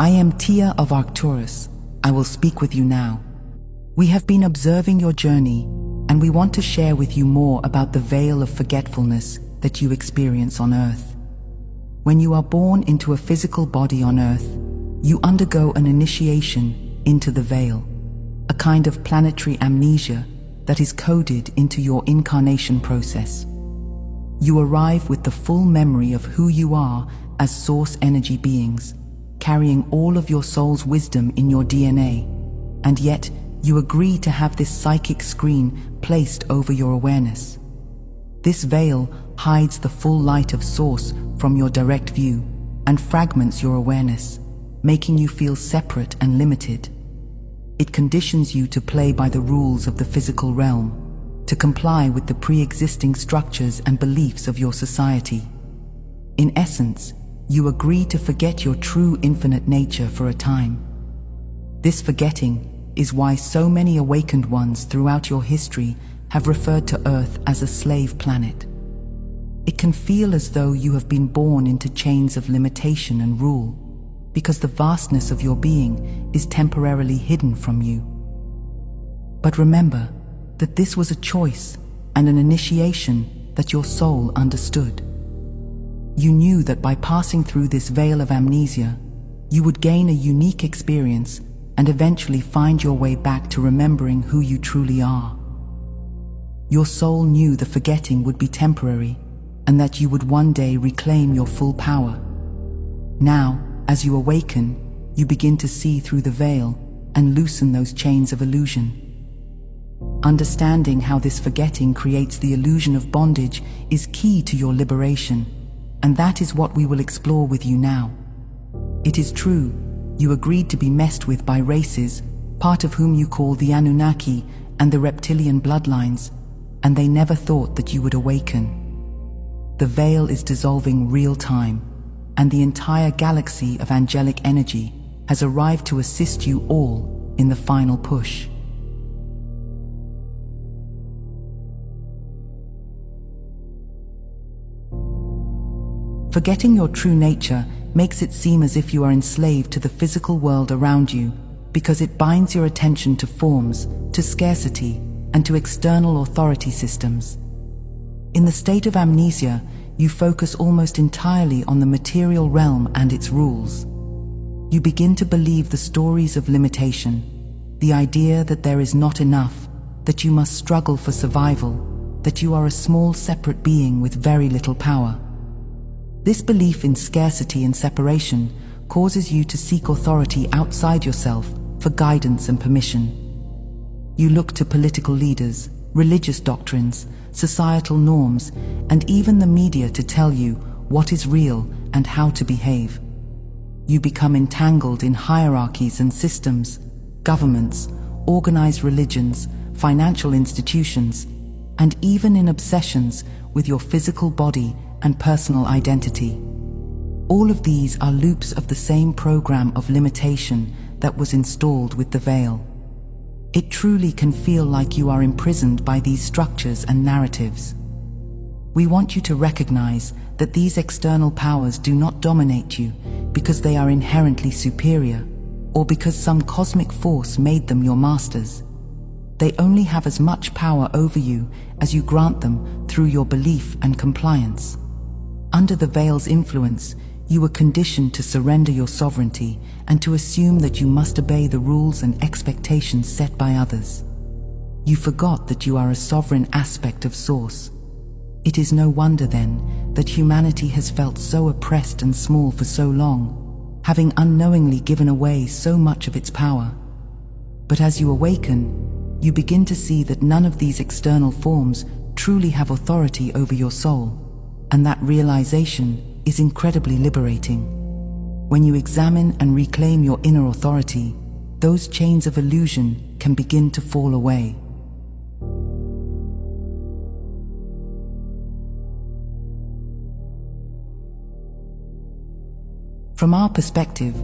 I am Tia of Arcturus. I will speak with you now. We have been observing your journey, and we want to share with you more about the veil of forgetfulness that you experience on Earth. When you are born into a physical body on Earth, you undergo an initiation into the veil, a kind of planetary amnesia that is coded into your incarnation process. You arrive with the full memory of who you are as source energy beings, carrying all of your soul's wisdom in your DNA, and yet you agree to have this psychic screen placed over your awareness. This veil hides the full light of Source from your direct view and fragments your awareness, making you feel separate and limited. It conditions you to play by the rules of the physical realm, to comply with the pre-existing structures and beliefs of your society. In essence, you agree to forget your true infinite nature for a time. This forgetting is why so many awakened ones throughout your history have referred to Earth as a slave planet. It can feel as though you have been born into chains of limitation and rule, because the vastness of your being is temporarily hidden from you. But remember that this was a choice and an initiation that your soul understood. You knew that by passing through this veil of amnesia, you would gain a unique experience and eventually find your way back to remembering who you truly are. Your soul knew the forgetting would be temporary and that you would one day reclaim your full power. Now, as you awaken, you begin to see through the veil and loosen those chains of illusion. Understanding how this forgetting creates the illusion of bondage is key to your liberation, and that is what we will explore with you now. It is true, you agreed to be messed with by races, part of whom you call the Anunnaki and the reptilian bloodlines, and they never thought that you would awaken. The veil is dissolving real time, and the entire galaxy of angelic energy has arrived to assist you all in the final push. Forgetting your true nature makes it seem as if you are enslaved to the physical world around you, because it binds your attention to forms, to scarcity, and to external authority systems. In the state of amnesia, you focus almost entirely on the material realm and its rules. You begin to believe the stories of limitation, the idea that there is not enough, that you must struggle for survival, that you are a small separate being with very little power. This belief in scarcity and separation causes you to seek authority outside yourself for guidance and permission. You look to political leaders, religious doctrines, societal norms, and even the media to tell you what is real and how to behave. You become entangled in hierarchies and systems, governments, organized religions, financial institutions, and even in obsessions with your physical body and personal identity. All of these are loops of the same program of limitation that was installed with the veil. It truly can feel like you are imprisoned by these structures and narratives. We want you to recognize that these external powers do not dominate you because they are inherently superior or because some cosmic force made them your masters. They only have as much power over you as you grant them through your belief and compliance. Under the veil's influence, you were conditioned to surrender your sovereignty and to assume that you must obey the rules and expectations set by others. You forgot that you are a sovereign aspect of Source. It is no wonder then that humanity has felt so oppressed and small for so long, having unknowingly given away so much of its power. But as you awaken, you begin to see that none of these external forms truly have authority over your soul, and that realization is incredibly liberating. When you examine and reclaim your inner authority, those chains of illusion can begin to fall away. From our perspective,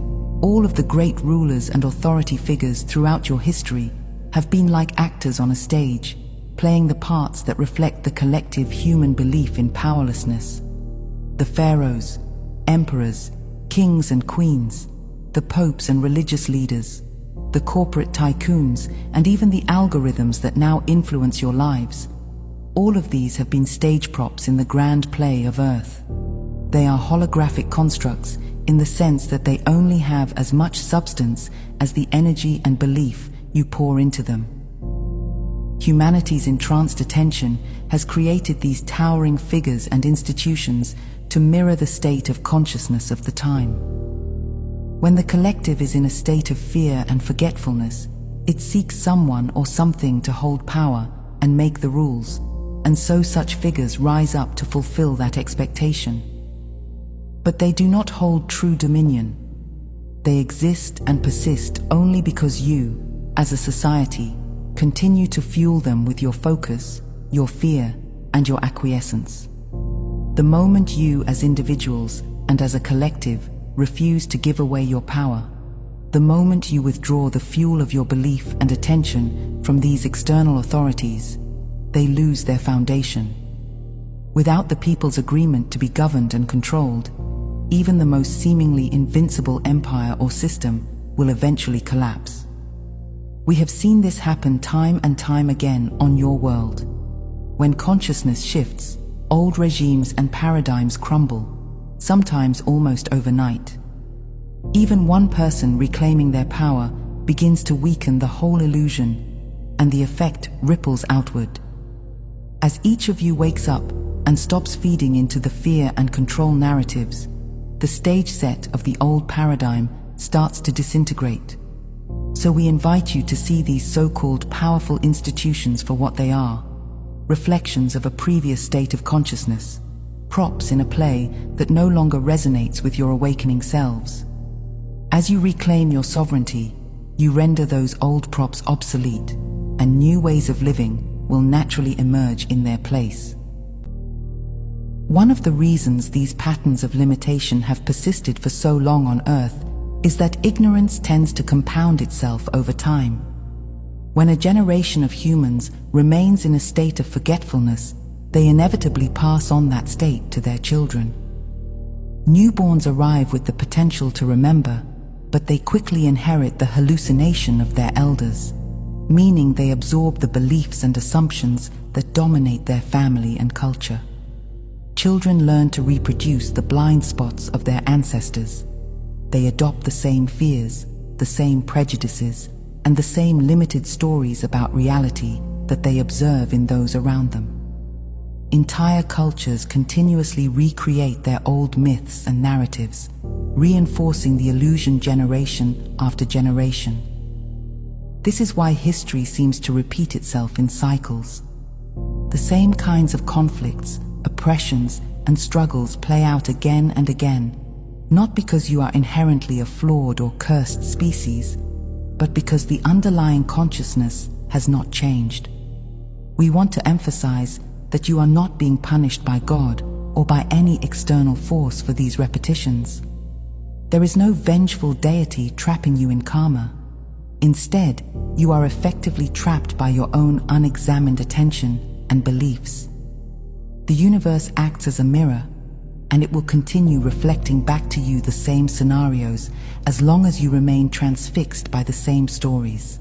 all of the great rulers and authority figures throughout your history have been like actors on a stage, playing the parts that reflect the collective human belief in powerlessness. The pharaohs, emperors, kings and queens, the popes and religious leaders, the corporate tycoons, and even the algorithms that now influence your lives. All of these have been stage props in the grand play of Earth. They are holographic constructs in the sense that they only have as much substance as the energy and belief you pour into them. Humanity's entranced attention has created these towering figures and institutions to mirror the state of consciousness of the time. When the collective is in a state of fear and forgetfulness, it seeks someone or something to hold power and make the rules, and so such figures rise up to fulfill that expectation. But they do not hold true dominion. They exist and persist only because you, as a society, continue to fuel them with your focus, your fear, and your acquiescence. The moment you, as individuals and as a collective, refuse to give away your power, the moment you withdraw the fuel of your belief and attention from these external authorities, they lose their foundation. Without the people's agreement to be governed and controlled, even the most seemingly invincible empire or system will eventually collapse. We have seen this happen time and time again on your world. When consciousness shifts, old regimes and paradigms crumble, sometimes almost overnight. Even one person reclaiming their power begins to weaken the whole illusion, and the effect ripples outward. As each of you wakes up and stops feeding into the fear and control narratives, the stage set of the old paradigm starts to disintegrate. So we invite you to see these so-called powerful institutions for what they are: reflections of a previous state of consciousness, props in a play that no longer resonates with your awakening selves. As you reclaim your sovereignty, you render those old props obsolete, and new ways of living will naturally emerge in their place. One of the reasons these patterns of limitation have persisted for so long on Earth is that ignorance tends to compound itself over time. When a generation of humans remains in a state of forgetfulness, they inevitably pass on that state to their children. Newborns arrive with the potential to remember, but they quickly inherit the hallucination of their elders, meaning they absorb the beliefs and assumptions that dominate their family and culture. Children learn to reproduce the blind spots of their ancestors. They adopt the same fears, the same prejudices, and the same limited stories about reality that they observe in those around them. Entire cultures continuously recreate their old myths and narratives, reinforcing the illusion generation after generation. This is why history seems to repeat itself in cycles. The same kinds of conflicts, oppressions, and struggles play out again and again, not because you are inherently a flawed or cursed species, but because the underlying consciousness has not changed. We want to emphasize that you are not being punished by God or by any external force for these repetitions. There is no vengeful deity trapping you in karma. Instead, you are effectively trapped by your own unexamined attention and beliefs. The universe acts as a mirror, and it will continue reflecting back to you the same scenarios as long as you remain transfixed by the same stories.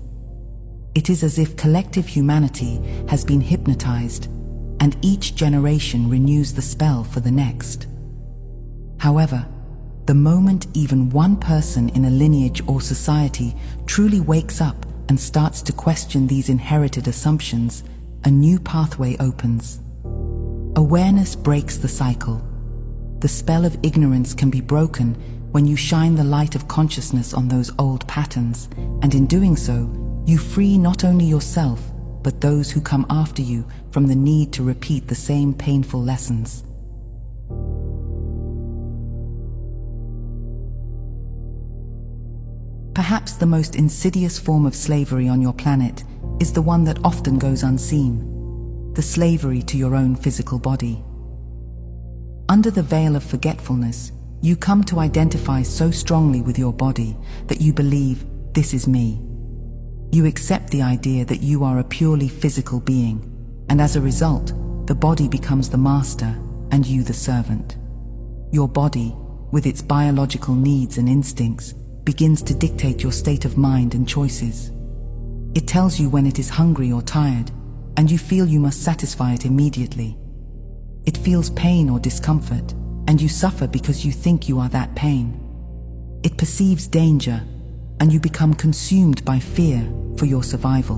It is as if collective humanity has been hypnotized, and each generation renews the spell for the next. However, the moment even one person in a lineage or society truly wakes up and starts to question these inherited assumptions, a new pathway opens. Awareness breaks the cycle. The spell of ignorance can be broken when you shine the light of consciousness on those old patterns, and in doing so, you free not only yourself, but those who come after you from the need to repeat the same painful lessons. Perhaps the most insidious form of slavery on your planet is the one that often goes unseen: the slavery to your own physical body. Under the veil of forgetfulness, you come to identify so strongly with your body that you believe, "This is me." You accept the idea that you are a purely physical being, and as a result, the body becomes the master and you the servant. Your body, with its biological needs and instincts, begins to dictate your state of mind and choices. It tells you when it is hungry or tired, and you feel you must satisfy it immediately. It feels pain or discomfort, and you suffer because you think you are that pain. It perceives danger, and you become consumed by fear for your survival.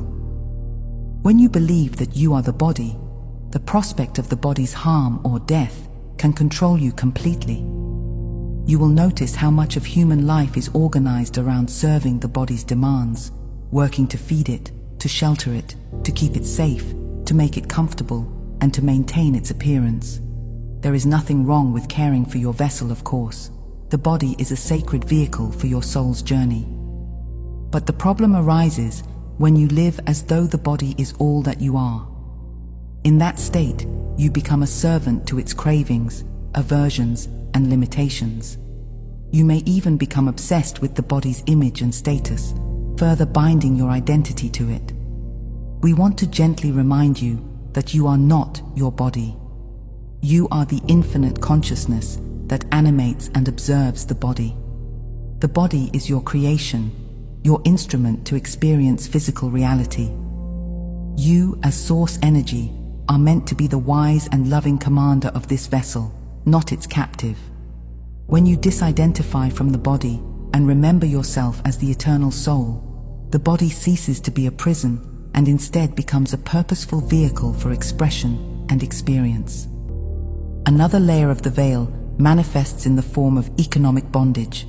When you believe that you are the body, the prospect of the body's harm or death can control you completely. You will notice how much of human life is organized around serving the body's demands, working to feed it, to shelter it, to keep it safe, to make it comfortable, and to maintain its appearance. There is nothing wrong with caring for your vessel, of course. The body is a sacred vehicle for your soul's journey. But the problem arises when you live as though the body is all that you are. In that state, you become a servant to its cravings, aversions, and limitations. You may even become obsessed with the body's image and status, further binding your identity to it. We want to gently remind you that you are not your body. You are the infinite consciousness that animates and observes the body. The body is your creation, your instrument to experience physical reality. You, as source energy, are meant to be the wise and loving commander of this vessel, not its captive. When you disidentify from the body and remember yourself as the eternal soul, the body ceases to be a prison and instead becomes a purposeful vehicle for expression and experience. Another layer of the veil manifests in the form of economic bondage,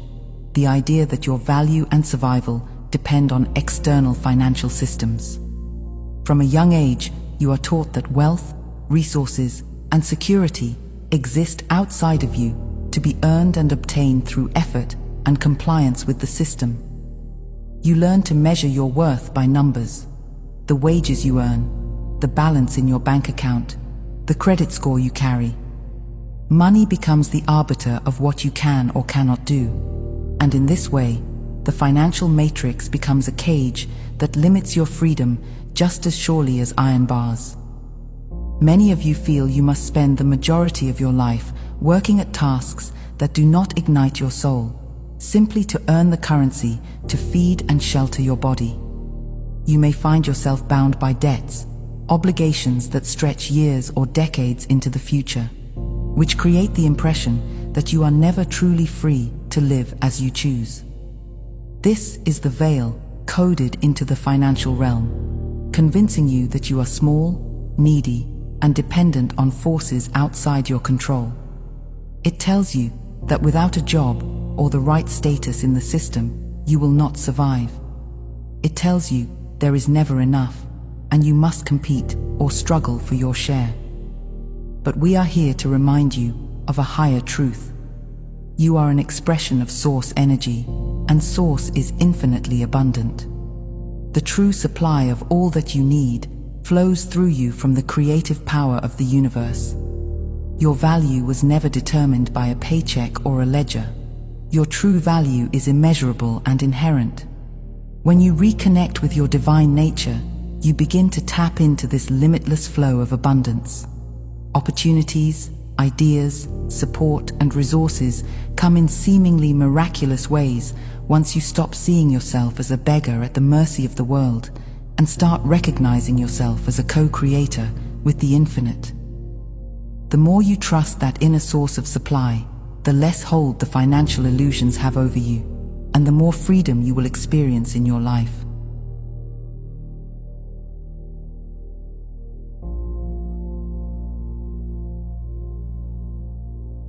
the idea that your value and survival depend on external financial systems. From a young age, you are taught that wealth, resources, and security exist outside of you to be earned and obtained through effort and compliance with the system. You learn to measure your worth by numbers, the wages you earn, the balance in your bank account, the credit score you carry. Money becomes the arbiter of what you can or cannot do, and in this way, the financial matrix becomes a cage that limits your freedom just as surely as iron bars. Many of you feel you must spend the majority of your life working at tasks that do not ignite your soul, simply to earn the currency to feed and shelter your body. You may find yourself bound by debts, obligations that stretch years or decades into the future, which create the impression that you are never truly free to live as you choose. This is the veil coded into the financial realm, convincing you that you are small, needy, and dependent on forces outside your control. It tells you that without a job or the right status in the system, you will not survive. It tells you there is never enough, and you must compete or struggle for your share. But we are here to remind you of a higher truth. You are an expression of source energy, and source is infinitely abundant. The true supply of all that you need flows through you from the creative power of the universe. Your value was never determined by a paycheck or a ledger. Your true value is immeasurable and inherent. When you reconnect with your divine nature, you begin to tap into this limitless flow of abundance. Opportunities, ideas, support, and resources come in seemingly miraculous ways once you stop seeing yourself as a beggar at the mercy of the world and start recognizing yourself as a co-creator with the infinite. The more you trust that inner source of supply, the less hold the financial illusions have over you, and the more freedom you will experience in your life.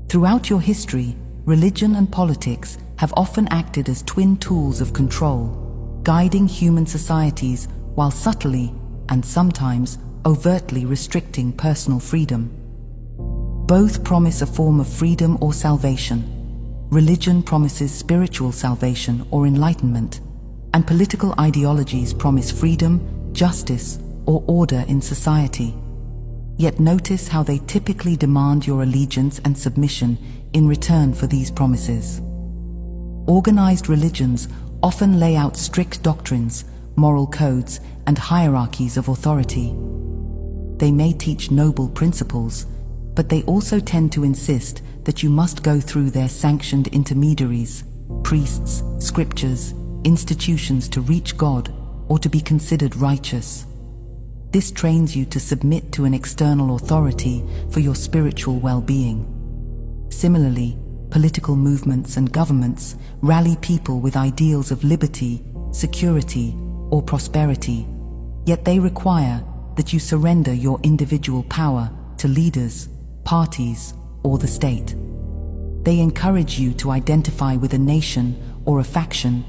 Throughout your history, religion and politics have often acted as twin tools of control, guiding human societies while subtly and sometimes overtly restricting personal freedom. Both promise a form of freedom or salvation. Religion promises spiritual salvation or enlightenment, and political ideologies promise freedom, justice, or order in society. Yet notice how they typically demand your allegiance and submission in return for these promises. Organized religions often lay out strict doctrines, moral codes, and hierarchies of authority. They may teach noble principles, but they also tend to insist that you must go through their sanctioned intermediaries, priests, scriptures, institutions to reach God or to be considered righteous. This trains you to submit to an external authority for your spiritual well-being. Similarly, political movements and governments rally people with ideals of liberty, security, or prosperity, yet they require that you surrender your individual power to leaders, parties, or the state. They encourage you to identify with a nation or a faction,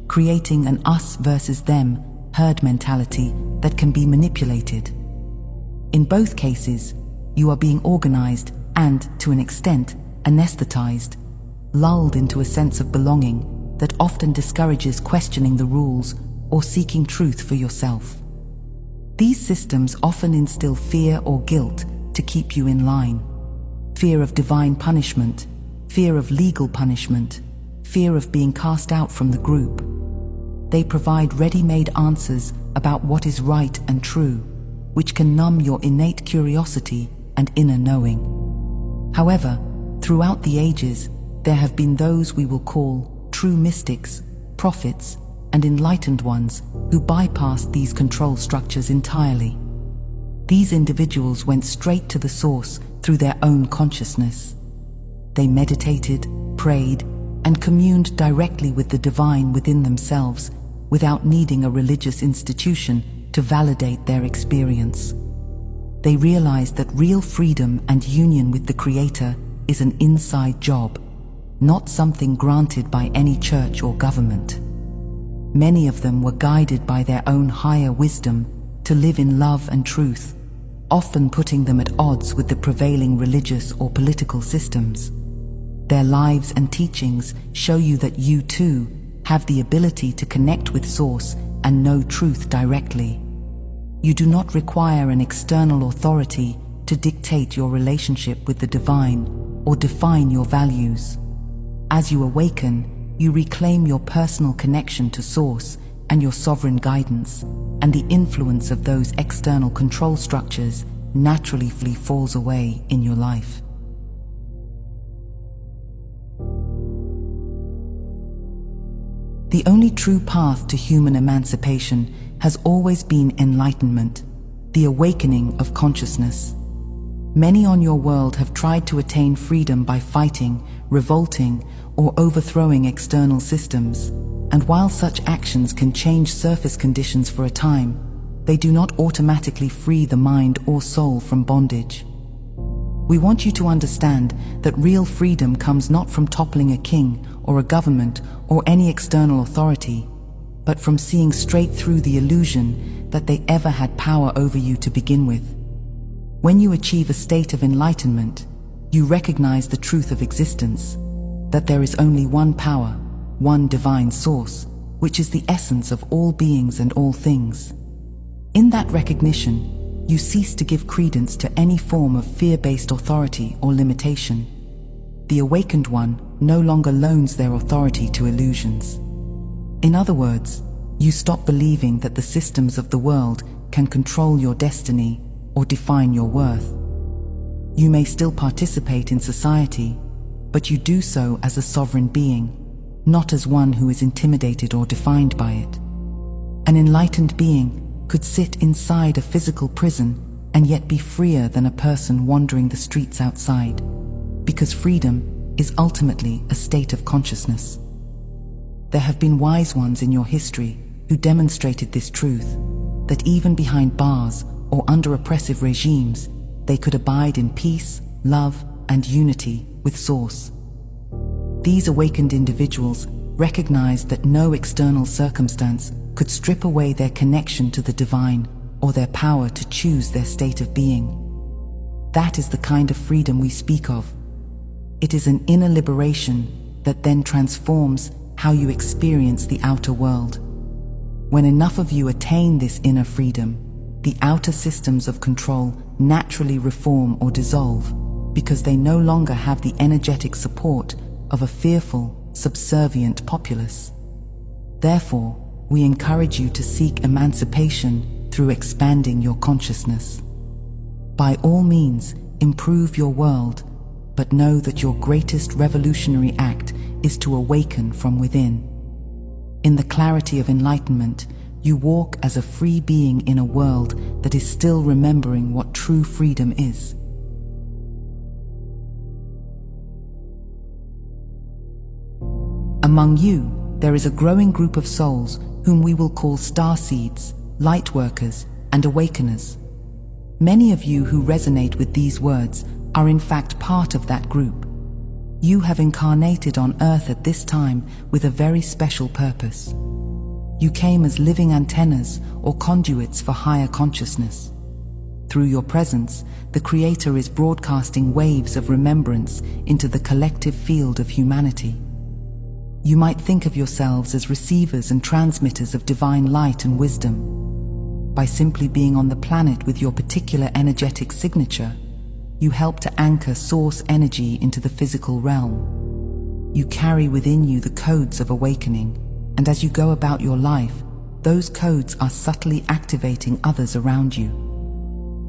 creating an us versus them herd mentality that can be manipulated. In both cases, you are being organized and, to an extent, anesthetized, lulled into a sense of belonging that often discourages questioning the rules or seeking truth for yourself. These systems often instill fear or guilt to keep you in line. Fear of divine punishment, fear of legal punishment, fear of being cast out from the group. They provide ready-made answers about what is right and true, which can numb your innate curiosity and inner knowing. However, throughout the ages, there have been those we will call true mystics, prophets, and enlightened ones who bypassed these control structures entirely. These individuals went straight to the source through their own consciousness. They meditated, prayed, and communed directly with the divine within themselves without needing a religious institution to validate their experience. They realized that real freedom and union with the Creator is an inside job, not something granted by any church or government. Many of them were guided by their own higher wisdom to live in love and truth, often putting them at odds with the prevailing religious or political systems. Their lives and teachings show you that you too have the ability to connect with Source and know truth directly. You do not require an external authority to dictate your relationship with the divine or define your values. As you awaken, you reclaim your personal connection to Source and your sovereign guidance, and the influence of those external control structures naturally falls away in your life. The only true path to human emancipation has always been enlightenment, the awakening of consciousness. Many on your world have tried to attain freedom by fighting, revolting, or overthrowing external systems, and while such actions can change surface conditions for a time, they do not automatically free the mind or soul from bondage. We want you to understand that real freedom comes not from toppling a king or a government or any external authority, but from seeing straight through the illusion that they ever had power over you to begin with. When you achieve a state of enlightenment, you recognize the truth of existence, that there is only one power, one divine source, which is the essence of all beings and all things. In that recognition, you cease to give credence to any form of fear-based authority or limitation. The awakened one no longer loans their authority to illusions. In other words, you stop believing that the systems of the world can control your destiny or define your worth. You may still participate in society, but you do so as a sovereign being, not as one who is intimidated or defined by it. An enlightened being could sit inside a physical prison and yet be freer than a person wandering the streets outside, because freedom is ultimately a state of consciousness. There have been wise ones in your history who demonstrated this truth, that even behind bars or under oppressive regimes, they could abide in peace, love, and unity with Source. These awakened individuals recognized that no external circumstance could strip away their connection to the divine or their power to choose their state of being. That is the kind of freedom we speak of. It is an inner liberation that then transforms how you experience the outer world. When enough of you attain this inner freedom, the outer systems of control naturally reform or dissolve, because they no longer have the energetic support of a fearful, subservient populace. Therefore, we encourage you to seek emancipation through expanding your consciousness. By all means, improve your world, but know that your greatest revolutionary act is to awaken from within. In the clarity of enlightenment, you walk as a free being in a world that is still remembering what true freedom is. Among you, there is a growing group of souls whom we will call starseeds, lightworkers, and awakeners. Many of you who resonate with these words are in fact part of that group. You have incarnated on Earth at this time with a very special purpose. You came as living antennas or conduits for higher consciousness. Through your presence, the Creator is broadcasting waves of remembrance into the collective field of humanity. You might think of yourselves as receivers and transmitters of divine light and wisdom. By simply being on the planet with your particular energetic signature, you help to anchor source energy into the physical realm. You carry within you the codes of awakening, and as you go about your life, those codes are subtly activating others around you.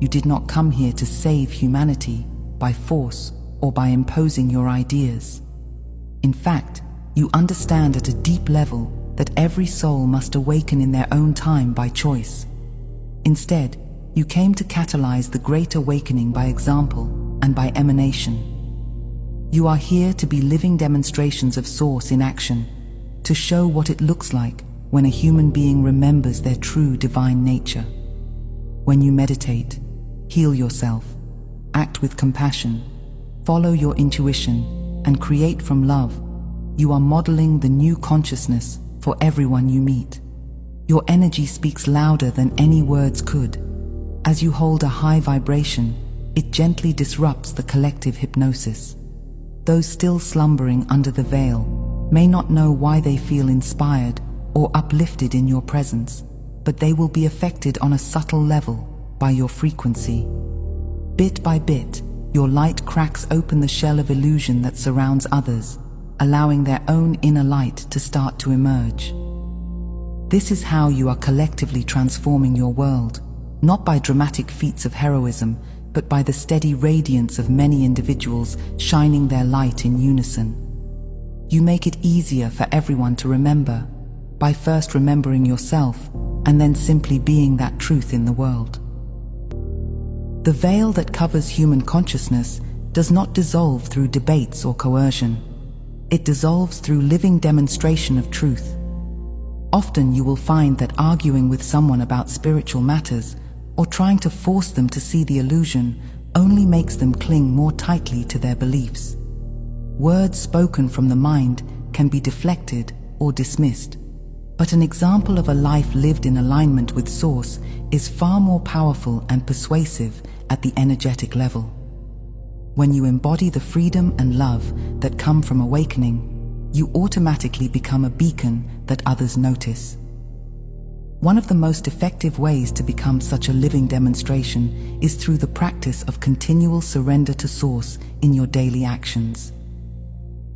You did not come here to save humanity by force or by imposing your ideas. In fact, you understand at a deep level that every soul must awaken in their own time by choice. Instead, you came to catalyze the great awakening by example and by emanation. You are here to be living demonstrations of Source in action, to show what it looks like when a human being remembers their true divine nature. When you meditate, heal yourself, act with compassion, follow your intuition, and create from love, you are modeling the new consciousness for everyone you meet. Your energy speaks louder than any words could. As you hold a high vibration, it gently disrupts the collective hypnosis. Those still slumbering under the veil may not know why they feel inspired or uplifted in your presence, but they will be affected on a subtle level by your frequency. Bit by bit, your light cracks open the shell of illusion that surrounds others, allowing their own inner light to start to emerge. This is how you are collectively transforming your world, not by dramatic feats of heroism, but by the steady radiance of many individuals shining their light in unison. You make it easier for everyone to remember, by first remembering yourself and then simply being that truth in the world. The veil that covers human consciousness does not dissolve through debates or coercion. It dissolves through living demonstration of truth. Often you will find that arguing with someone about spiritual matters or trying to force them to see the illusion only makes them cling more tightly to their beliefs. Words spoken from the mind can be deflected or dismissed, but an example of a life lived in alignment with Source is far more powerful and persuasive at the energetic level. When you embody the freedom and love that come from awakening, you automatically become a beacon that others notice. One of the most effective ways to become such a living demonstration is through the practice of continual surrender to Source in your daily actions.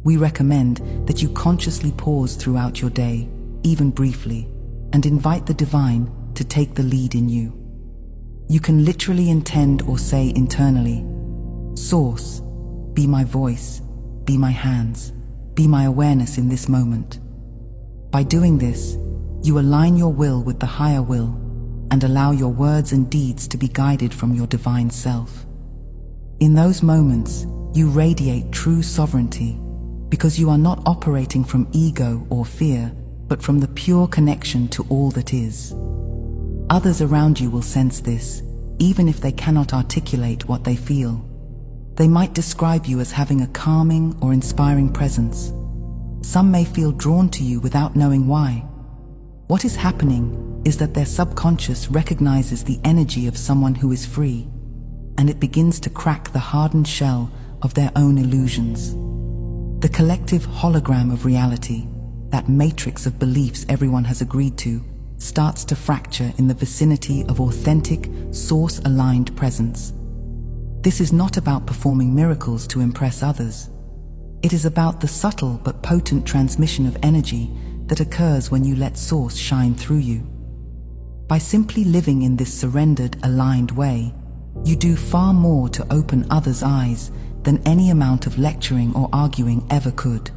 We recommend that you consciously pause throughout your day, even briefly, and invite the divine to take the lead in you. You can literally intend or say internally, "Source, be my voice, be my hands, be my awareness in this moment." By doing this, you align your will with the higher will and allow your words and deeds to be guided from your divine self. In those moments, you radiate true sovereignty because you are not operating from ego or fear, but from the pure connection to all that is. Others around you will sense this, even if they cannot articulate what they feel. They might describe you as having a calming or inspiring presence. Some may feel drawn to you without knowing why. What is happening is that their subconscious recognizes the energy of someone who is free, and it begins to crack the hardened shell of their own illusions. The collective hologram of reality, that matrix of beliefs everyone has agreed to, starts to fracture in the vicinity of authentic, Source-aligned presence. This is not about performing miracles to impress others. It is about the subtle but potent transmission of energy that occurs when you let Source shine through you. By simply living in this surrendered, aligned way, you do far more to open others' eyes than any amount of lecturing or arguing ever could.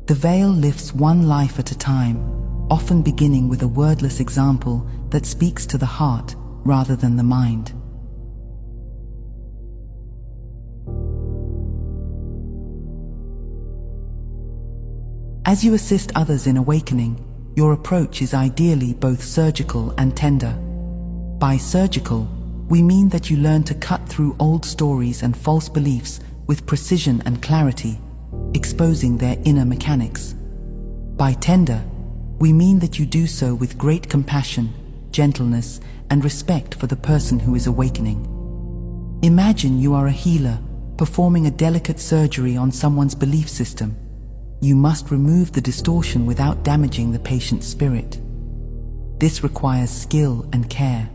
The veil lifts one life at a time, often beginning with a wordless example that speaks to the heart rather than the mind. As you assist others in awakening, your approach is ideally both surgical and tender. By surgical, we mean that you learn to cut through old stories and false beliefs with precision and clarity, exposing their inner mechanics. By tender, we mean that you do so with great compassion, gentleness, and respect for the person who is awakening. Imagine you are a healer performing a delicate surgery on someone's belief system. You must remove the distortion without damaging the patient's spirit. This requires skill and care.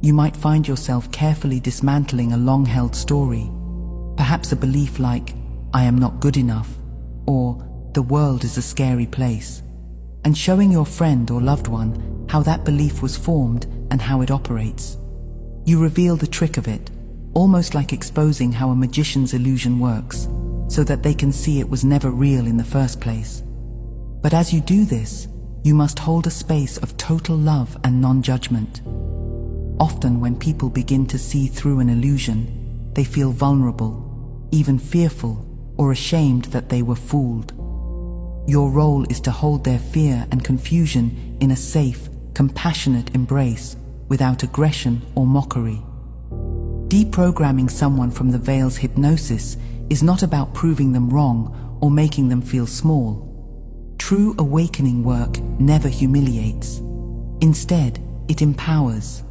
You might find yourself carefully dismantling a long-held story, perhaps a belief like, "I am not good enough," or "the world is a scary place," and showing your friend or loved one how that belief was formed and how it operates. You reveal the trick of it, almost like exposing how a magician's illusion works, so that they can see it was never real in the first place. But as you do this, you must hold a space of total love and non-judgment. Often when people begin to see through an illusion, they feel vulnerable, even fearful, or ashamed that they were fooled. Your role is to hold their fear and confusion in a safe, compassionate embrace, without aggression or mockery. Deprogramming someone from the veil's hypnosis is not about proving them wrong or making them feel small. True awakening work never humiliates. Instead, it empowers.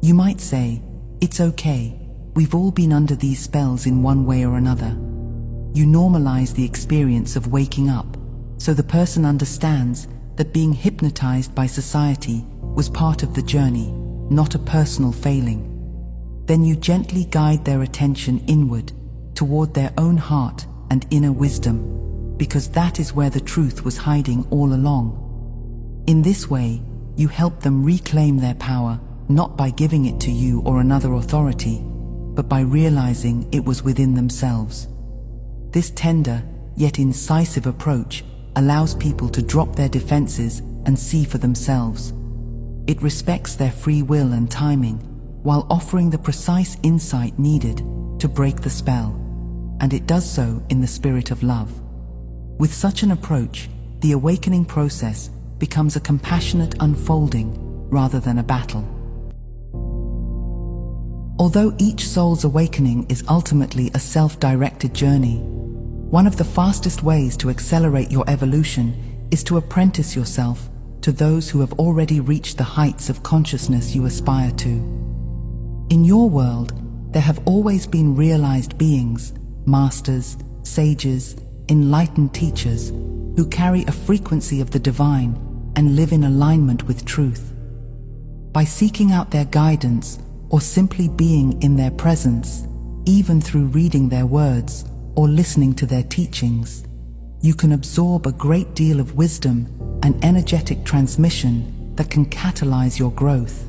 You might say, "It's okay, we've all been under these spells in one way or another." You normalize the experience of waking up, so the person understands that being hypnotized by society was part of the journey, not a personal failing. Then you gently guide their attention inward, toward their own heart and inner wisdom, because that is where the truth was hiding all along. In this way, you help them reclaim their power, not by giving it to you or another authority, but by realizing it was within themselves. This tender, yet incisive approach allows people to drop their defenses and see for themselves. It respects their free will and timing, while offering the precise insight needed to break the spell, and it does so in the spirit of love. With such an approach, the awakening process becomes a compassionate unfolding rather than a battle. Although each soul's awakening is ultimately a self-directed journey, one of the fastest ways to accelerate your evolution is to apprentice yourself to those who have already reached the heights of consciousness you aspire to. In your world, there have always been realized beings, masters, sages, enlightened teachers, who carry a frequency of the divine and live in alignment with truth. By seeking out their guidance or simply being in their presence, even through reading their words or listening to their teachings, you can absorb a great deal of wisdom and energetic transmission that can catalyze your growth.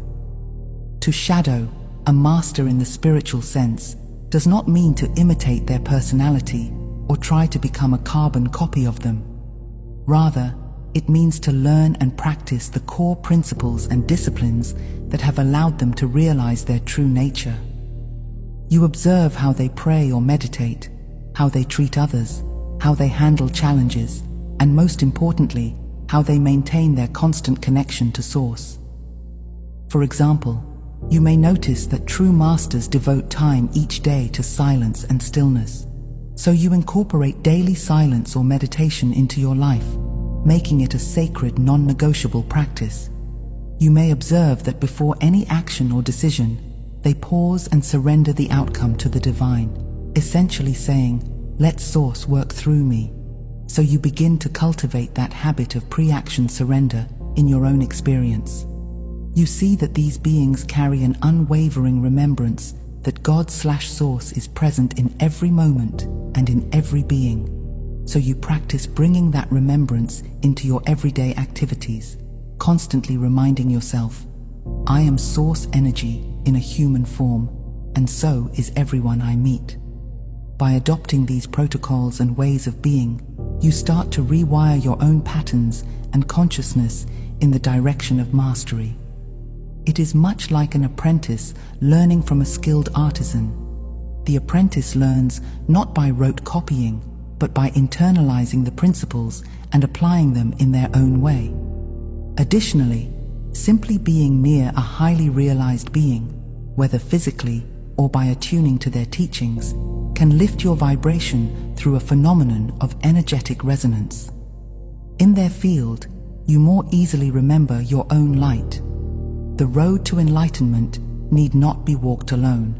To shadow a master in the spiritual sense does not mean to imitate their personality or try to become a carbon copy of them. Rather, it means to learn and practice the core principles and disciplines that have allowed them to realize their true nature. You observe how they pray or meditate, how they treat others, how they handle challenges, and most importantly, how they maintain their constant connection to Source. For example, you may notice that true masters devote time each day to silence and stillness. So you incorporate daily silence or meditation into your life, making it a sacred, non-negotiable practice. You may observe that before any action or decision, they pause and surrender the outcome to the divine, essentially saying, "Let Source work through me." So you begin to cultivate that habit of pre-action surrender in your own experience. You see that these beings carry an unwavering remembrance that God/Source is present in every moment and in every being. So you practice bringing that remembrance into your everyday activities, constantly reminding yourself, "I am Source energy in a human form, and so is everyone I meet." by adopting these protocols and ways of being, you start to rewire your own patterns and consciousness in the direction of mastery. It is much like an apprentice learning from a skilled artisan. The apprentice learns not by rote copying, but by internalizing the principles and applying them in their own way. Additionally, simply being near a highly realized being, whether physically or by attuning to their teachings, can lift your vibration through a phenomenon of energetic resonance. In their field, you more easily remember your own light. The road to enlightenment need not be walked alone.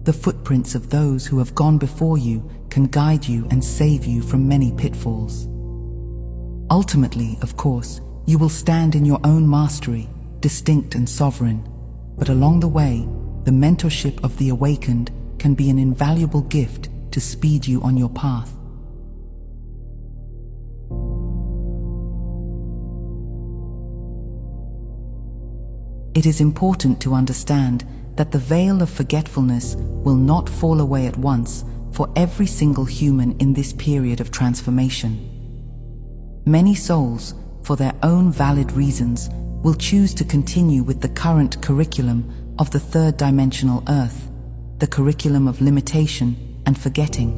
The footprints of those who have gone before you can guide you and save you from many pitfalls. Ultimately, of course, you will stand in your own mastery, distinct and sovereign, but along the way, the mentorship of the awakened can be an invaluable gift to speed you on your path. It is important to understand that the veil of forgetfulness will not fall away at once for every single human in this period of transformation. Many souls, for their own valid reasons, will choose to continue with the current curriculum of the third dimensional earth, the curriculum of limitation and forgetting.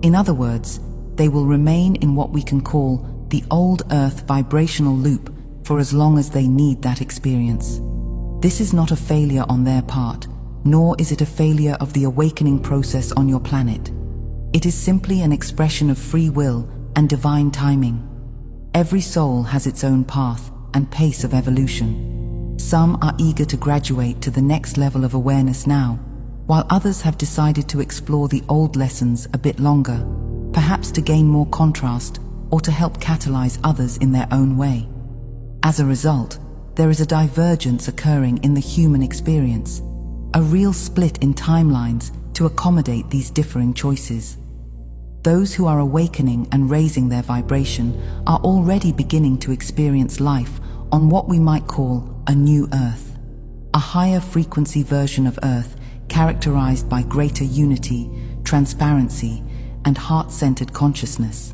In other words, they will remain in what we can call the old earth vibrational loop for as long as they need that experience. This is not a failure on their part, nor is it a failure of the awakening process on your planet. It is simply an expression of free will and divine timing. Every soul has its own path and pace of evolution. Some are eager to graduate to the next level of awareness now, while others have decided to explore the old lessons a bit longer, perhaps to gain more contrast or to help catalyze others in their own way. As a result, there is a divergence occurring in the human experience, a real split in timelines to accommodate these differing choices. Those who are awakening and raising their vibration are already beginning to experience life on what we might call a new Earth, a higher frequency version of Earth characterized by greater unity, transparency, and heart-centered consciousness.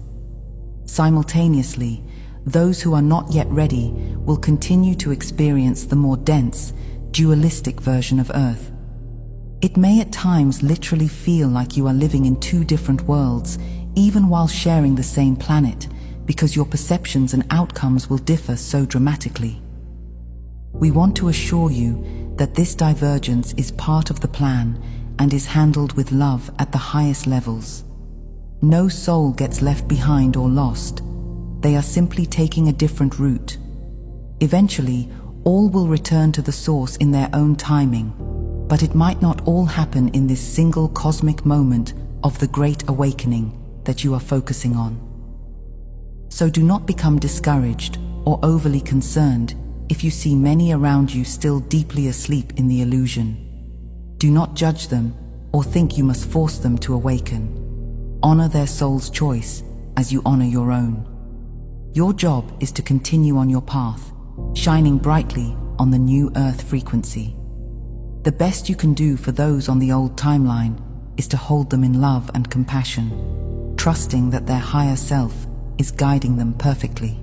Simultaneously, those who are not yet ready will continue to experience the more dense, dualistic version of Earth. It may at times literally feel like you are living in two different worlds, even while sharing the same planet, because your perceptions and outcomes will differ so dramatically. We want to assure you that this divergence is part of the plan and is handled with love at the highest levels. No soul gets left behind or lost. They are simply taking a different route. Eventually, all will return to the source in their own timing, but it might not all happen in this single cosmic moment of the great awakening that you are focusing on. So do not become discouraged or overly concerned if you see many around you still deeply asleep in the illusion. Do not judge them or think you must force them to awaken. Honor their soul's choice as you honor your own. Your job is to continue on your path, shining brightly on the new Earth frequency. The best you can do for those on the old timeline is to hold them in love and compassion, trusting that their higher self is guiding them perfectly.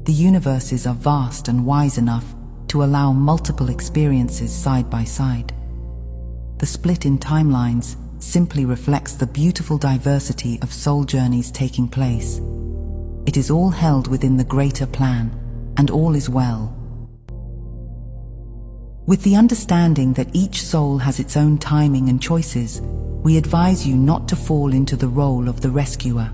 The universes are vast and wise enough to allow multiple experiences side by side. The split in timelines simply reflects the beautiful diversity of soul journeys taking place. It is all held within the greater plan, and all is well. With the understanding that each soul has its own timing and choices, we advise you not to fall into the role of the rescuer.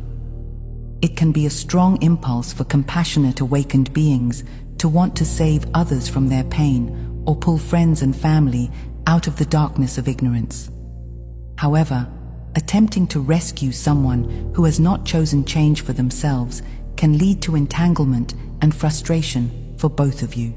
It can be a strong impulse for compassionate awakened beings to want to save others from their pain or pull friends and family out of the darkness of ignorance. However, attempting to rescue someone who has not chosen change for themselves can lead to entanglement and frustration for both of you.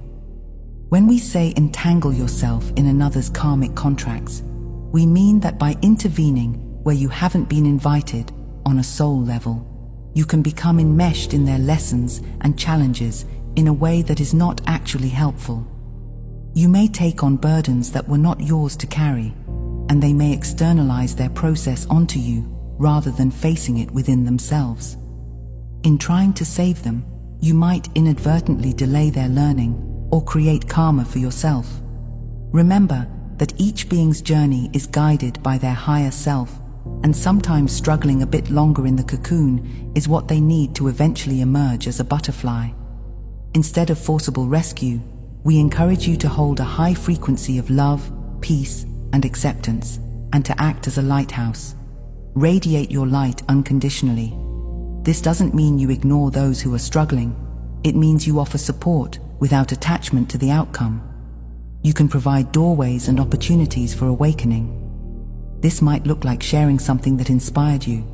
When we say entangle yourself in another's karmic contracts, we mean that by intervening where you haven't been invited on a soul level, you can become enmeshed in their lessons and challenges in a way that is not actually helpful. You may take on burdens that were not yours to carry, and they may externalize their process onto you rather than facing it within themselves. In trying to save them, you might inadvertently delay their learning or create karma for yourself. Remember that each being's journey is guided by their higher self, and sometimes struggling a bit longer in the cocoon is what they need to eventually emerge as a butterfly. Instead of forcible rescue, we encourage you to hold a high frequency of love, peace, and acceptance, and to act as a lighthouse. Radiate your light unconditionally. This doesn't mean you ignore those who are struggling. It means you offer support without attachment to the outcome. You can provide doorways and opportunities for awakening. This might look like sharing something that inspired you,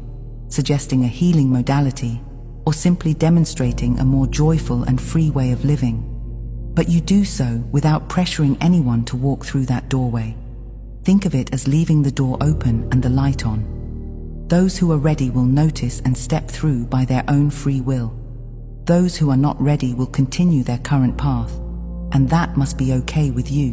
suggesting a healing modality, or simply demonstrating a more joyful and free way of living. But you do so without pressuring anyone to walk through that doorway. Think of it as leaving the door open and the light on. Those who are ready will notice and step through by their own free will. Those who are not ready will continue their current path, and that must be okay with you.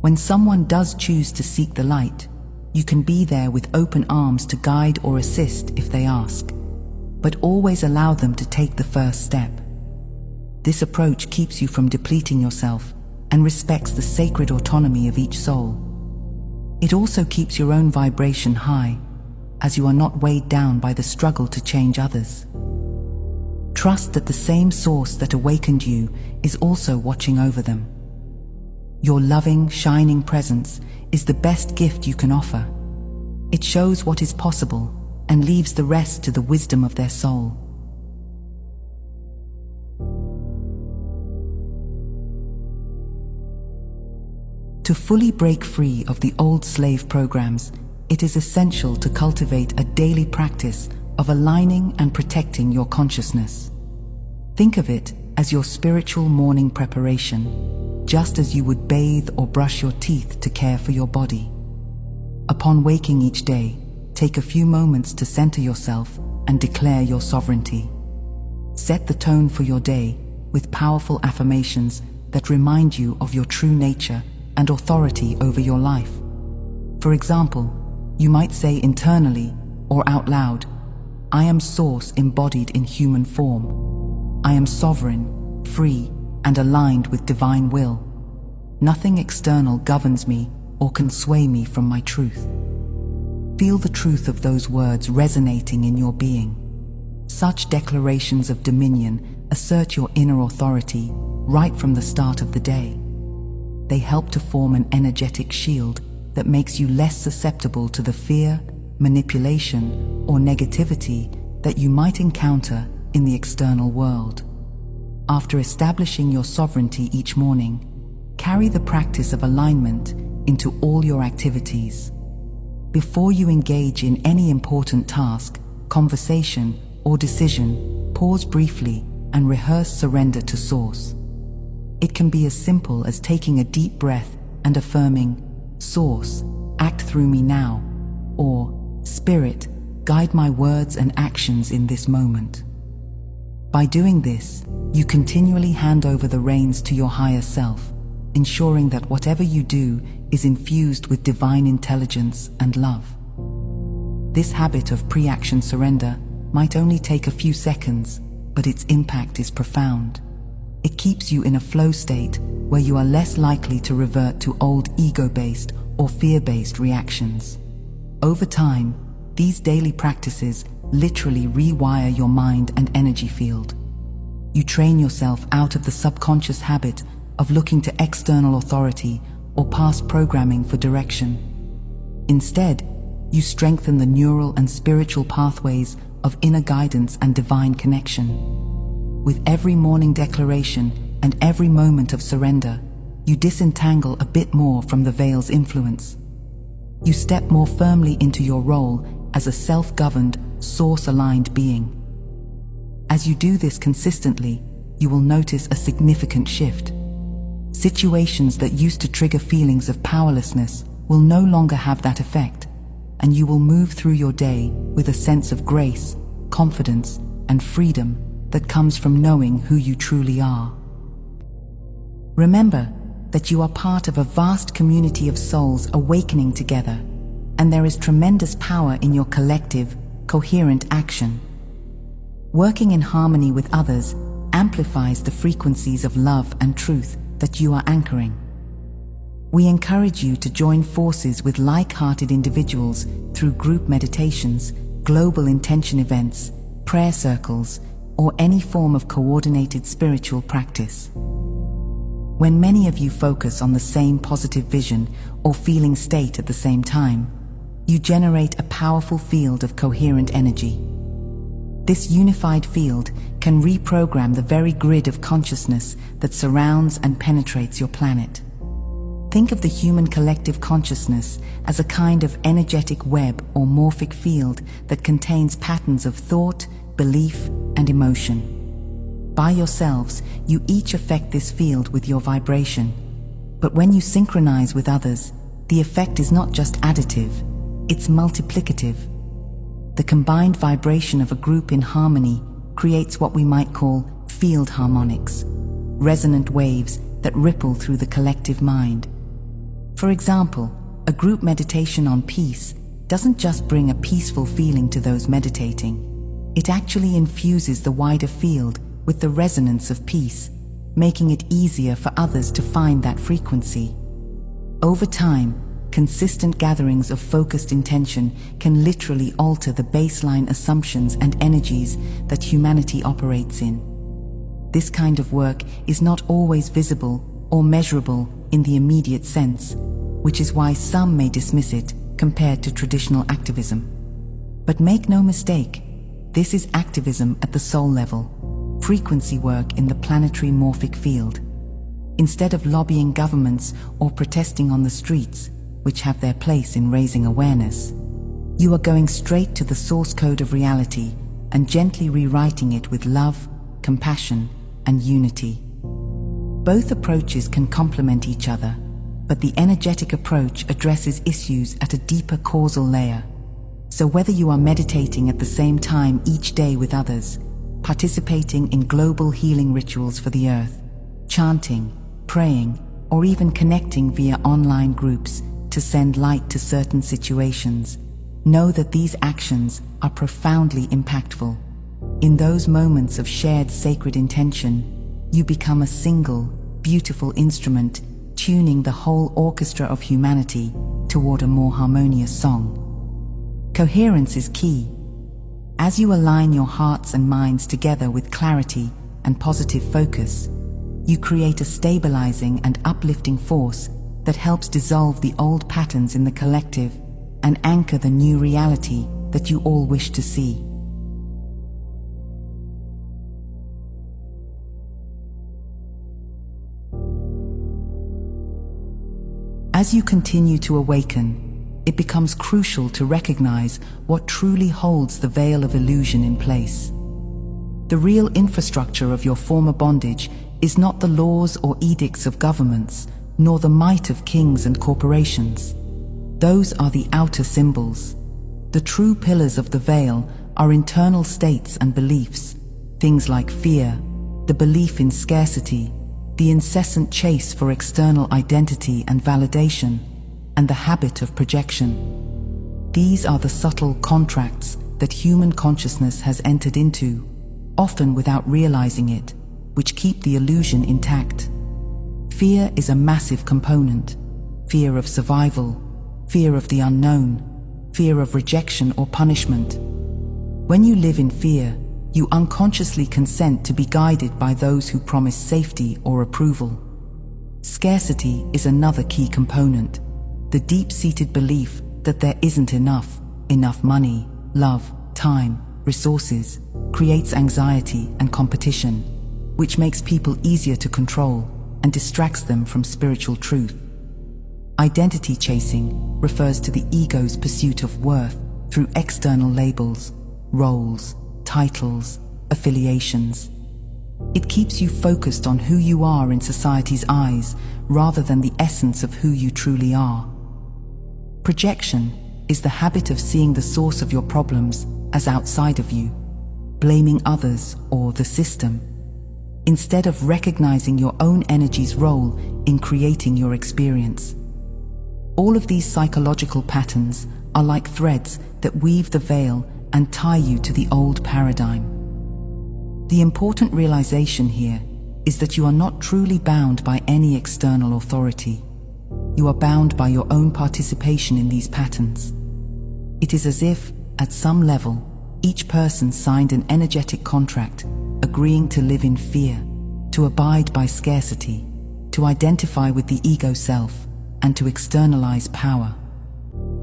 When someone does choose to seek the light, you can be there with open arms to guide or assist if they ask, but always allow them to take the first step. This approach keeps you from depleting yourself and respects the sacred autonomy of each soul. It also keeps your own vibration high, as you are not weighed down by the struggle to change others. Trust that the same source that awakened you is also watching over them. Your loving, shining presence is the best gift you can offer. It shows what is possible and leaves the rest to the wisdom of their soul. To fully break free of the old slave programs, it is essential to cultivate a daily practice of aligning and protecting your consciousness. Think of it as your spiritual morning preparation, just as you would bathe or brush your teeth to care for your body. Upon waking each day, take a few moments to center yourself and declare your sovereignty. Set the tone for your day with powerful affirmations that remind you of your true nature and authority over your life. For example, you might say internally or out loud, "I am Source embodied in human form. I am sovereign, free, and aligned with divine will. Nothing external governs me or can sway me from my truth." Feel the truth of those words resonating in your being. Such declarations of dominion assert your inner authority right from the start of the day. They help to form an energetic shield that makes you less susceptible to the fear, manipulation, or negativity that you might encounter in the external world. After establishing your sovereignty each morning, carry the practice of alignment into all your activities. Before you engage in any important task, conversation, or decision, pause briefly and rehearse surrender to Source. It can be as simple as taking a deep breath and affirming, "Source, act through me now," or "Spirit, guide my words and actions in this moment." By doing this, you continually hand over the reins to your higher self, ensuring that whatever you do is infused with divine intelligence and love. This habit of pre-action surrender might only take a few seconds, but its impact is profound. It keeps you in a flow state where you are less likely to revert to old ego-based or fear-based reactions. Over time, these daily practices literally rewire your mind and energy field. You train yourself out of the subconscious habit of looking to external authority or past programming for direction. Instead, you strengthen the neural and spiritual pathways of inner guidance and divine connection. With every morning declaration and every moment of surrender, you disentangle a bit more from the veil's influence. You step more firmly into your role as a self-governed, source-aligned being. As you do this consistently, you will notice a significant shift. Situations that used to trigger feelings of powerlessness will no longer have that effect, and you will move through your day with a sense of grace, confidence, and freedom that comes from knowing who you truly are. Remember, that you are part of a vast community of souls awakening together, and there is tremendous power in your collective, coherent action. Working in harmony with others amplifies the frequencies of love and truth that you are anchoring. We encourage you to join forces with like-hearted individuals through group meditations, global intention events, prayer circles, or any form of coordinated spiritual practice. When many of you focus on the same positive vision or feeling state at the same time, you generate a powerful field of coherent energy. This unified field can reprogram the very grid of consciousness that surrounds and penetrates your planet. Think of the human collective consciousness as a kind of energetic web or morphic field that contains patterns of thought, belief, and emotion. By yourselves, you each affect this field with your vibration. But when you synchronize with others, the effect is not just additive, it's multiplicative. The combined vibration of a group in harmony creates what we might call field harmonics, resonant waves that ripple through the collective mind. For example, a group meditation on peace doesn't just bring a peaceful feeling to those meditating. It actually infuses the wider field with the resonance of peace, making it easier for others to find that frequency. Over time, consistent gatherings of focused intention can literally alter the baseline assumptions and energies that humanity operates in. This kind of work is not always visible or measurable in the immediate sense, which is why some may dismiss it compared to traditional activism. But make no mistake, this is activism at the soul level, frequency work in the planetary morphic field. Instead of lobbying governments or protesting on the streets, which have their place in raising awareness, you are going straight to the source code of reality and gently rewriting it with love, compassion, and unity. Both approaches can complement each other, but the energetic approach addresses issues at a deeper causal layer. So whether you are meditating at the same time each day with others, participating in global healing rituals for the earth, chanting, praying, or even connecting via online groups to send light to certain situations, know that these actions are profoundly impactful. In those moments of shared sacred intention, you become a single, beautiful instrument tuning the whole orchestra of humanity toward a more harmonious song. Coherence is key. As you align your hearts and minds together with clarity and positive focus, you create a stabilizing and uplifting force that helps dissolve the old patterns in the collective and anchor the new reality that you all wish to see. As you continue to awaken, it becomes crucial to recognize what truly holds the veil of illusion in place. The real infrastructure of your former bondage is not the laws or edicts of governments, nor the might of kings and corporations. Those are the outer symbols. The true pillars of the veil are internal states and beliefs, things like fear, the belief in scarcity, the incessant chase for external identity and validation, and the habit of projection. These are the subtle contracts that human consciousness has entered into, often without realizing it, which keep the illusion intact. Fear is a massive component. Fear of survival, fear of the unknown, fear of rejection or punishment. When you live in fear, you unconsciously consent to be guided by those who promise safety or approval. Scarcity is another key component. The deep-seated belief that there isn't enough money, love, time, resources, creates anxiety and competition, which makes people easier to control and distracts them from spiritual truth. Identity chasing refers to the ego's pursuit of worth through external labels, roles, titles, affiliations. It keeps you focused on who you are in society's eyes rather than the essence of who you truly are. Projection is the habit of seeing the source of your problems as outside of you, blaming others or the system. instead of recognizing your own energy's role in creating your experience. All of these psychological patterns are like threads that weave the veil and tie you to the old paradigm. The important realization here is that you are not truly bound by any external authority. You are bound by your own participation in these patterns. It is as if, at some level, each person signed an energetic contract, agreeing to live in fear, to abide by scarcity, to identify with the ego self, and to externalize power.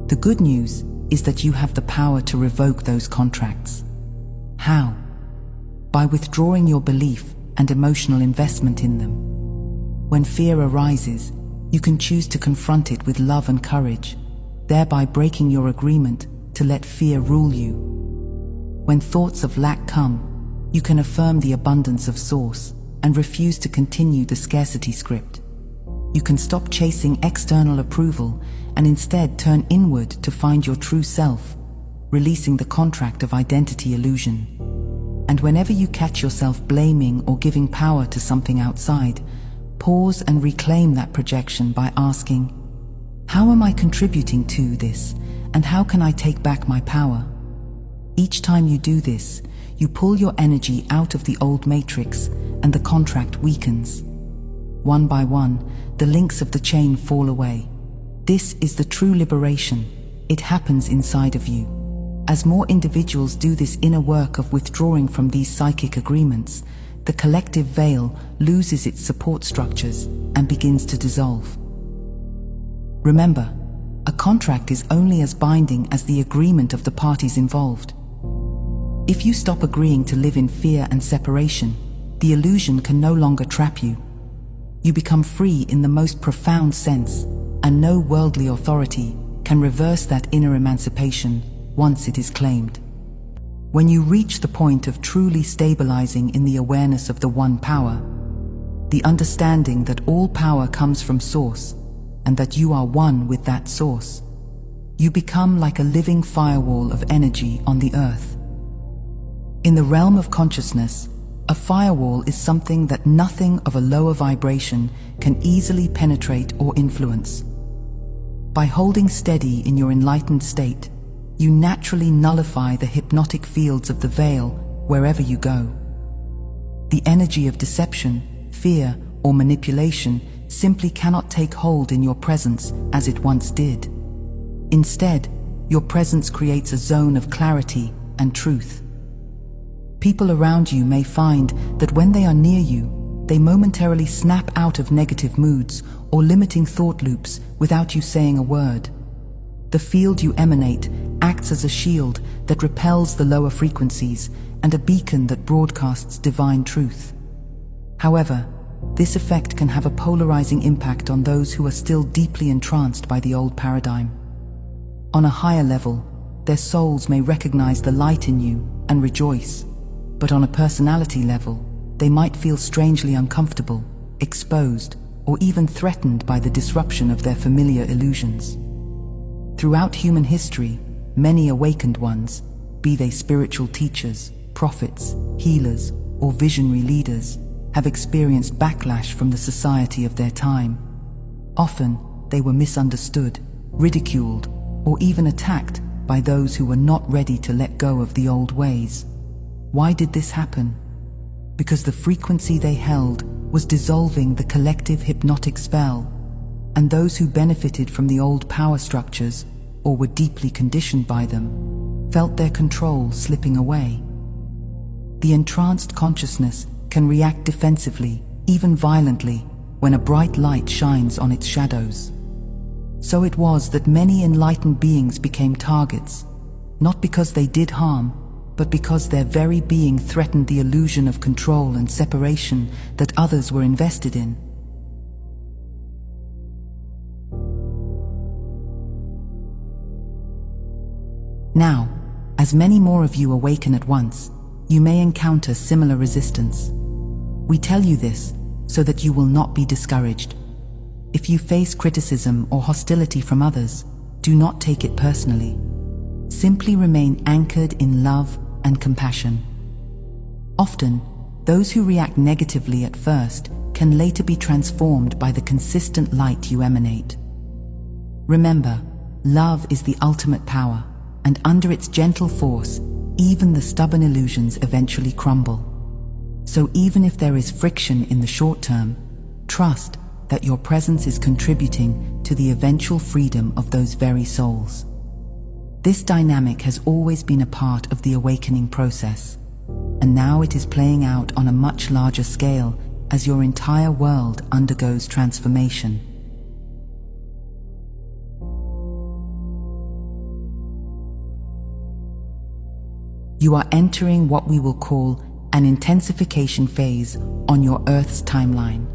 The good news is that you have the power to revoke those contracts. How? By withdrawing your belief and emotional investment in them. When fear arises, you can choose to confront it with love and courage, thereby breaking your agreement to let fear rule you. When thoughts of lack come, you can affirm the abundance of source and refuse to continue the scarcity script. You can stop chasing external approval and instead turn inward to find your true self, releasing the contract of identity illusion. And whenever you catch yourself blaming or giving power to something outside, pause and reclaim that projection by asking, how am I contributing to this, and how can I take back my power? Each time you do this, you pull your energy out of the old matrix and the contract weakens. One by one, the links of the chain fall away. This is the true liberation. It happens inside of you. As more individuals do this inner work of withdrawing from these psychic agreements, the collective veil loses its support structures and begins to dissolve. Remember, a contract is only as binding as the agreement of the parties involved. If you stop agreeing to live in fear and separation, the illusion can no longer trap you. You become free in the most profound sense, and no worldly authority can reverse that inner emancipation once it is claimed. When you reach the point of truly stabilizing in the awareness of the one power, the understanding that all power comes from Source, and that you are one with that Source, you become like a living firewall of energy on the earth. In the realm of consciousness, a firewall is something that nothing of a lower vibration can easily penetrate or influence. By holding steady in your enlightened state, you naturally nullify the hypnotic fields of the veil wherever you go. The energy of deception, fear, or manipulation simply cannot take hold in your presence as it once did. Instead, your presence creates a zone of clarity and truth. People around you may find that when they are near you, they momentarily snap out of negative moods or limiting thought loops without you saying a word. The field you emanate acts as a shield that repels the lower frequencies and a beacon that broadcasts divine truth. However, this effect can have a polarizing impact on those who are still deeply entranced by the old paradigm. On a higher level, their souls may recognize the light in you and rejoice, but on a personality level, they might feel strangely uncomfortable, exposed, or even threatened by the disruption of their familiar illusions. Throughout human history, many awakened ones, be they spiritual teachers, prophets, healers, or visionary leaders, have experienced backlash from the society of their time. Often, they were misunderstood, ridiculed, or even attacked by those who were not ready to let go of the old ways. Why did this happen? Because the frequency they held was dissolving the collective hypnotic spell, and those who benefited from the old power structures, or were deeply conditioned by them, felt their control slipping away. The entranced consciousness can react defensively, even violently, when a bright light shines on its shadows. So it was that many enlightened beings became targets, not because they did harm, but because their very being threatened the illusion of control and separation that others were invested in. Now, as many more of you awaken at once, you may encounter similar resistance. We tell you this so that you will not be discouraged. If you face criticism or hostility from others, do not take it personally. Simply remain anchored in love and compassion. Often, Those who react negatively at first can later be transformed by the consistent light you emanate. Remember, love is the ultimate power, and under its gentle force, even the stubborn illusions eventually crumble. So even if there is friction in the short term, trust that your presence is contributing to the eventual freedom of those very souls. This dynamic has always been a part of the awakening process, and now it is playing out on a much larger scale as your entire world undergoes transformation. You are entering what we will call an intensification phase on your Earth's timeline.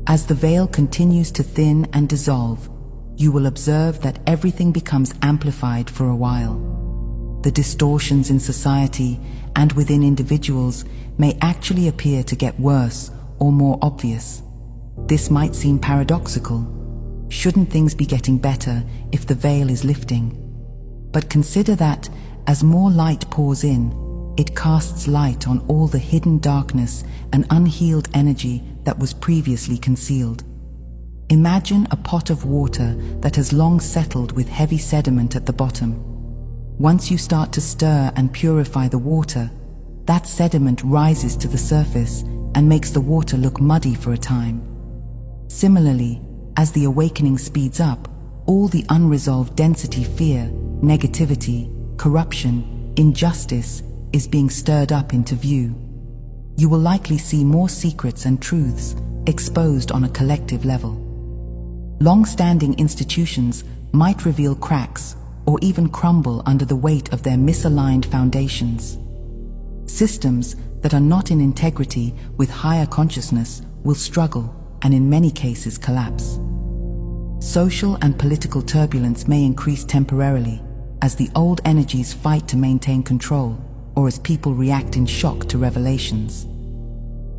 As the veil continues to thin and dissolve, you will observe that everything becomes amplified for a while. The distortions in society and within individuals may actually appear to get worse or more obvious. This might seem paradoxical. Shouldn't things be getting better if the veil is lifting? But consider that as more light pours in, it casts light on all the hidden darkness and unhealed energy that was previously concealed. Imagine a pot of water that has long settled with heavy sediment at the bottom. Once you start to stir and purify the water, that sediment rises to the surface and makes the water look muddy for a time. Similarly, as the awakening speeds up, all the unresolved density, fear, negativity, corruption, injustice is being stirred up into view. You will likely see more secrets and truths exposed on a collective level. Long-standing institutions might reveal cracks or even crumble under the weight of their misaligned foundations. Systems that are not in integrity with higher consciousness will struggle and in many cases collapse. Social and political turbulence may increase temporarily as the old energies fight to maintain control, or as people react in shock to revelations.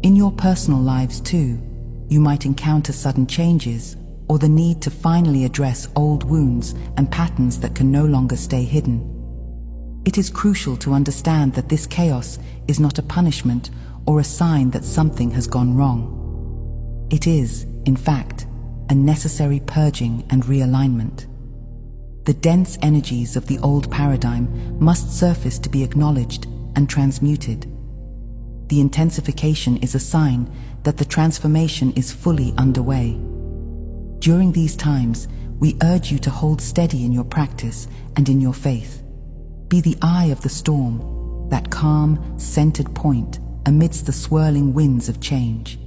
In your personal lives too, you might encounter sudden changes or the need to finally address old wounds and patterns that can no longer stay hidden. It is crucial to understand that this chaos is not a punishment or a sign that something has gone wrong. It is, in fact, a necessary purging and realignment. The dense energies of the old paradigm must surface to be acknowledged and transmuted. The intensification is a sign that the transformation is fully underway. During these times, we urge you to hold steady in your practice and in your faith. Be the eye of the storm, that calm, centered point amidst the swirling winds of change.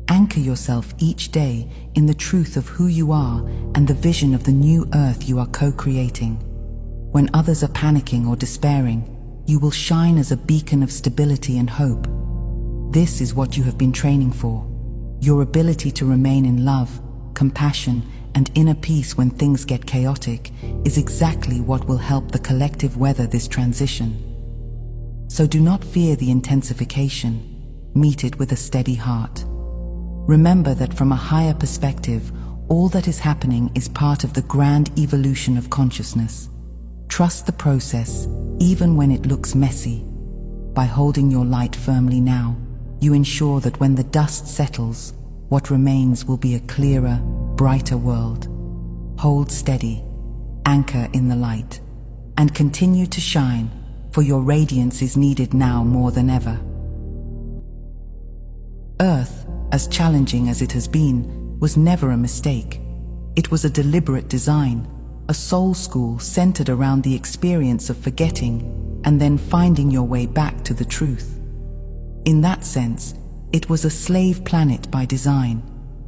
Anchor yourself each day in the truth of who you are and the vision of the new earth you are co-creating. When others are panicking or despairing, you will shine as a beacon of stability and hope. This is what you have been training for. Your ability to remain in love, compassion, and inner peace when things get chaotic is exactly what will help the collective weather this transition. So do not fear the intensification. Meet it with a steady heart. Remember that from a higher perspective, all that is happening is part of the grand evolution of consciousness. Trust the process, even when it looks messy. By holding your light firmly now, you ensure that when the dust settles, what remains will be a clearer, brighter world. Hold steady, anchor in the light, and continue to shine, for your radiance is needed now more than ever. Earth, as challenging as it has been, was never a mistake. It was a deliberate design, a soul school centered around the experience of forgetting and then finding your way back to the truth. In that sense, it was a slave planet by design,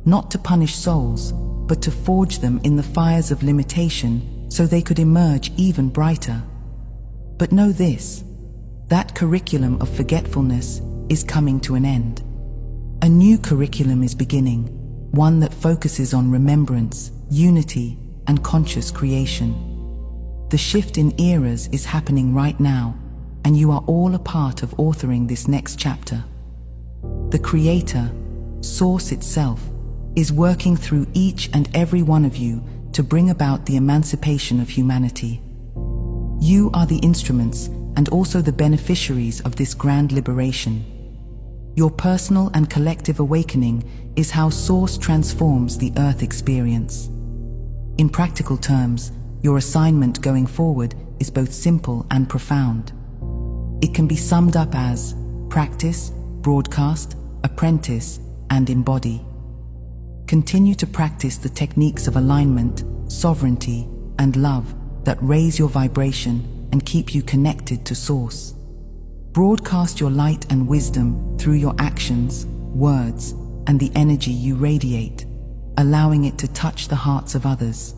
not to punish souls, but to forge them in the fires of limitation so they could emerge even brighter. But know this, that curriculum of forgetfulness is coming to an end. A new curriculum is beginning, one that focuses on remembrance, unity, and conscious creation. The shift in eras is happening right now, and you are all a part of authoring this next chapter. The Creator, Source itself, is working through each and every one of you to bring about the emancipation of humanity. You are the instruments and also the beneficiaries of this grand liberation. Your personal and collective awakening is how Source transforms the Earth experience. In practical terms, your assignment going forward is both simple and profound. It can be summed up as practice, broadcast, apprentice, and embody. Continue to practice the techniques of alignment, sovereignty, and love that raise your vibration and keep you connected to Source. Broadcast your light and wisdom through your actions, words, and the energy you radiate, allowing it to touch the hearts of others.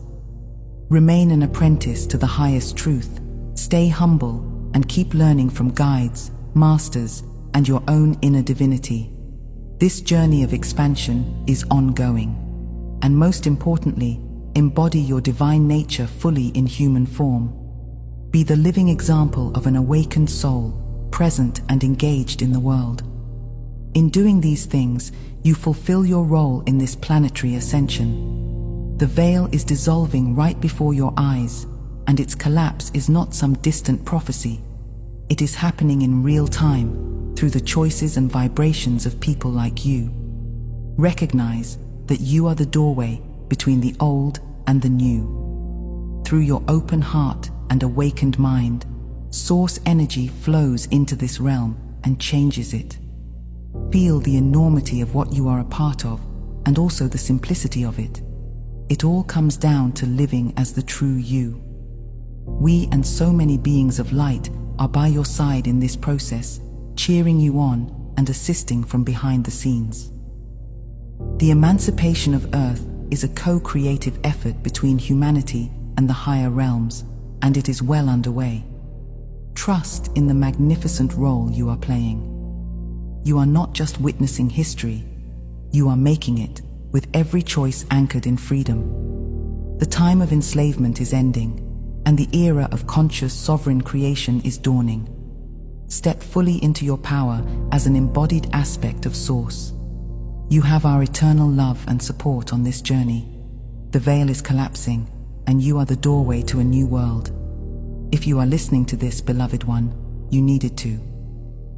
Remain an apprentice to the highest truth, stay humble, and keep learning from guides, masters, and your own inner divinity. This journey of expansion is ongoing, and most importantly, embody your divine nature fully in human form. Be the living example of an awakened soul, present and engaged in the world. In doing these things, you fulfill your role in this planetary ascension. The veil is dissolving right before your eyes, and its collapse is not some distant prophecy. It is happening in real time, through the choices and vibrations of people like you. Recognize that you are the doorway between the old and the new. Through your open heart and awakened mind, Source energy flows into this realm and changes it. Feel the enormity of what you are a part of, and also the simplicity of it. It all comes down to living as the true you. We and so many beings of light are by your side in this process, cheering you on and assisting from behind the scenes. The emancipation of Earth is a co-creative effort between humanity and the higher realms, and it is well underway. Trust in the magnificent role you are playing. You are not just witnessing history, you are making it, with every choice anchored in freedom. The time of enslavement is ending, and the era of conscious sovereign creation is dawning. Step fully into your power as an embodied aspect of Source. You have our eternal love and support on this journey. The veil is collapsing, and you are the doorway to a new world. If you are listening to this, beloved one, you needed to.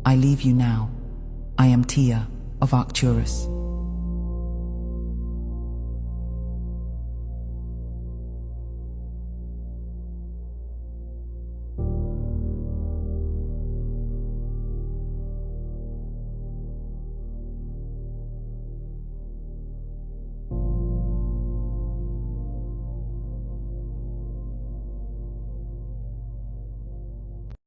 I leave you now. I am Tia of Arcturus.